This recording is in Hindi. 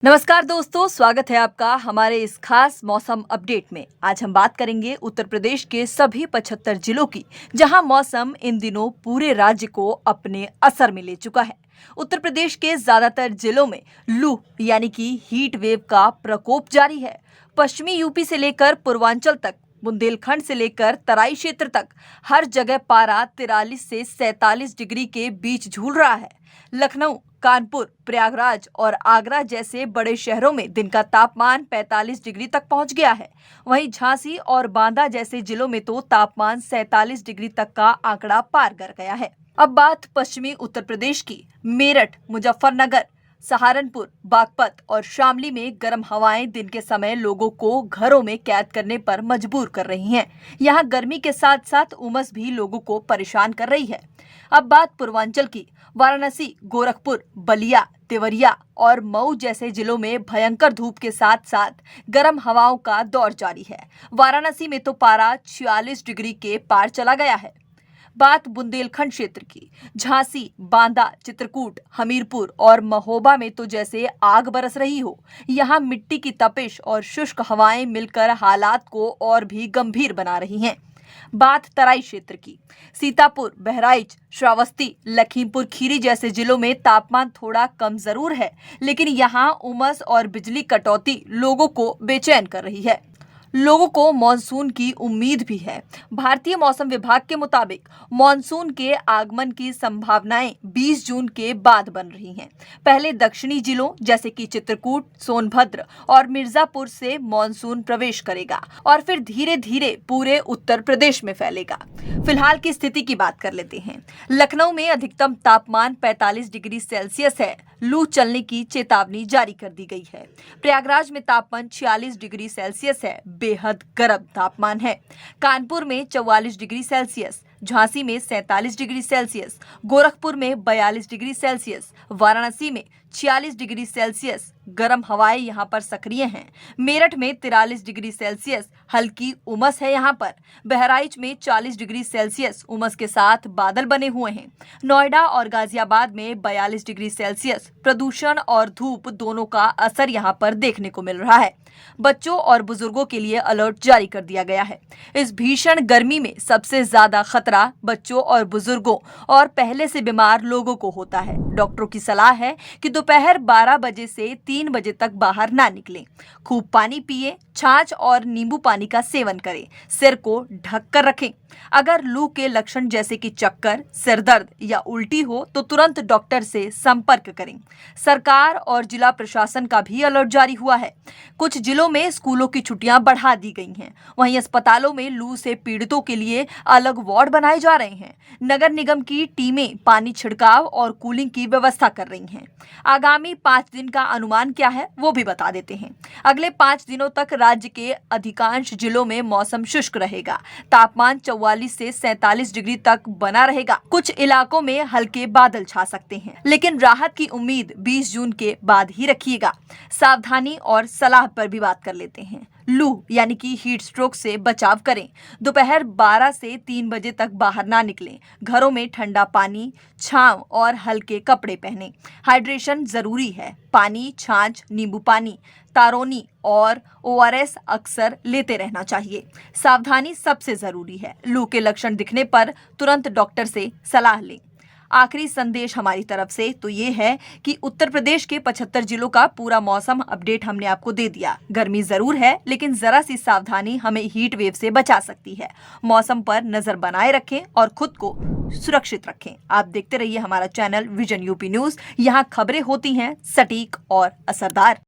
नमस्कार दोस्तों, स्वागत है आपका हमारे इस खास मौसम अपडेट में। आज हम बात करेंगे उत्तर प्रदेश के सभी 75 जिलों की, जहां मौसम इन दिनों पूरे राज्य को अपने असर में ले चुका है। उत्तर प्रदेश के ज्यादातर जिलों में लू यानी कि हीट वेव का प्रकोप जारी है। पश्चिमी यूपी से लेकर पूर्वांचल तक, बुंदेलखंड से लेकर तराई क्षेत्र तक हर जगह पारा 43 से 47 डिग्री के बीच झूल रहा है। लखनऊ, कानपुर, प्रयागराज और आगरा जैसे बड़े शहरों में दिन का तापमान 45 डिग्री तक पहुंच गया है। वहीं झांसी और बांदा जैसे जिलों में तो तापमान 47 डिग्री तक का आंकड़ा पार कर गया है। अब बात पश्चिमी उत्तर प्रदेश की। मेरठ, मुजफ्फरनगर, सहारनपुर, बागपत और शामली में गर्म हवाएं दिन के समय लोगों को घरों में कैद करने पर मजबूर कर रही हैं। यहाँ गर्मी के साथ साथ उमस भी लोगों को परेशान कर रही है। अब बात पूर्वांचल की। वाराणसी, गोरखपुर, बलिया, देवरिया और मऊ जैसे जिलों में भयंकर धूप के साथ साथ गर्म हवाओं का दौर जारी है। वाराणसी में तो पारा 46 डिग्री के पार चला गया है। बात बुंदेलखंड क्षेत्र की। झांसी, बांदा, चित्रकूट, हमीरपुर और महोबा में तो जैसे आग बरस रही हो। यहाँ मिट्टी की तपिश और शुष्क हवाएं मिलकर हालात को और भी गंभीर बना रही हैं। बात तराई क्षेत्र की। सीतापुर, बहराइच, श्रावस्ती, लखीमपुर खीरी जैसे जिलों में तापमान थोड़ा कम जरूर है, लेकिन यहाँ उमस और बिजली कटौती लोगों को बेचैन कर रही है। लोगों को मानसून की उम्मीद भी है। भारतीय मौसम विभाग के मुताबिक मानसून के आगमन की संभावनाएं 20 जून के बाद बन रही हैं। पहले दक्षिणी जिलों जैसे कि चित्रकूट, सोनभद्र और मिर्जापुर से मानसून प्रवेश करेगा और फिर धीरे धीरे पूरे उत्तर प्रदेश में फैलेगा। फिलहाल की स्थिति की बात कर लेते हैं। लखनऊ में अधिकतम तापमान 45 डिग्री सेल्सियस है। लू चलने की चेतावनी जारी कर दी गई है। प्रयागराज में तापमान 46 डिग्री सेल्सियस है, बेहद गर्म तापमान है। कानपुर में 44 डिग्री सेल्सियस, झांसी में 47 डिग्री सेल्सियस, गोरखपुर में 42 डिग्री सेल्सियस, वाराणसी में 46 डिग्री सेल्सियस गर्म हवाएं यहां पर सक्रिय हैं। मेरठ में 43 डिग्री सेल्सियस हल्की उमस है यहां पर। बहराइच में 40 डिग्री सेल्सियस उमस के साथ बादल बने हुए हैं। नोएडा और गाजियाबाद में 42 डिग्री सेल्सियस प्रदूषण और धूप दोनों का असर यहां पर देखने को मिल रहा है। बच्चों और बुजुर्गों के लिए अलर्ट जारी कर दिया गया है। इस भीषण गर्मी में सबसे ज्यादा खतरा बच्चों और बुजुर्गों और पहले से बीमार लोगों को होता है। डॉक्टरों की सलाह है कि दोपहर 12 बजे से 3 बजे तक बाहर ना निकलें। खूब पानी पिए, छाछ और नींबू पानी का सेवन करें। सिर को ढक कर रखें। अगर लू के लक्षण जैसे कि चक्कर, सिर दर्द या उल्टी हो तो तुरंत डॉक्टर से संपर्क करें। सरकार और जिला प्रशासन का भी अलर्ट जारी हुआ है। कुछ जिलों में स्कूलों की छुट्टियां बढ़ा दी गई हैं। वहीं अस्पतालों में लू से पीड़ितों के लिए अलग वार्ड बनाए जा रहे हैं। नगर निगम की टीमें पानी छिड़काव और कूलिंग की व्यवस्था कर रही हैं। आगामी 5 दिन का अनुमान क्या है वो भी बता देते हैं। अगले 5 दिनों तक राज्य के अधिकांश जिलों में मौसम शुष्क रहेगा। तापमान 44 से 47 डिग्री तक बना रहेगा। कुछ इलाकों में हल्के बादल छा सकते हैं, लेकिन राहत की उम्मीद 20 जून के बाद ही रखिएगा। सावधानी और सलाह पर भी बात कर लेते हैं। लू यानी कि हीट स्ट्रोक से बचाव करें। दोपहर 12 से 3 बजे तक बाहर ना निकलें। घरों में ठंडा पानी, छांव और हल्के कपड़े पहनें। हाइड्रेशन जरूरी है। पानी, छाछ, नींबू पानी, तारोनी और ORS अक्सर लेते रहना चाहिए। सावधानी सबसे जरूरी है। लू के लक्षण दिखने पर तुरंत डॉक्टर से सलाह लें। आखिरी संदेश हमारी तरफ से तो ये है कि उत्तर प्रदेश के 75 जिलों का पूरा मौसम अपडेट हमने आपको दे दिया। गर्मी जरूर है, लेकिन जरा सी सावधानी हमें हीट वेव से बचा सकती है। मौसम पर नजर बनाए रखें और खुद को सुरक्षित रखें। आप देखते रहिए हमारा चैनल विजन यूपी न्यूज। यहाँ खबरें होती हैं सटीक और असरदार।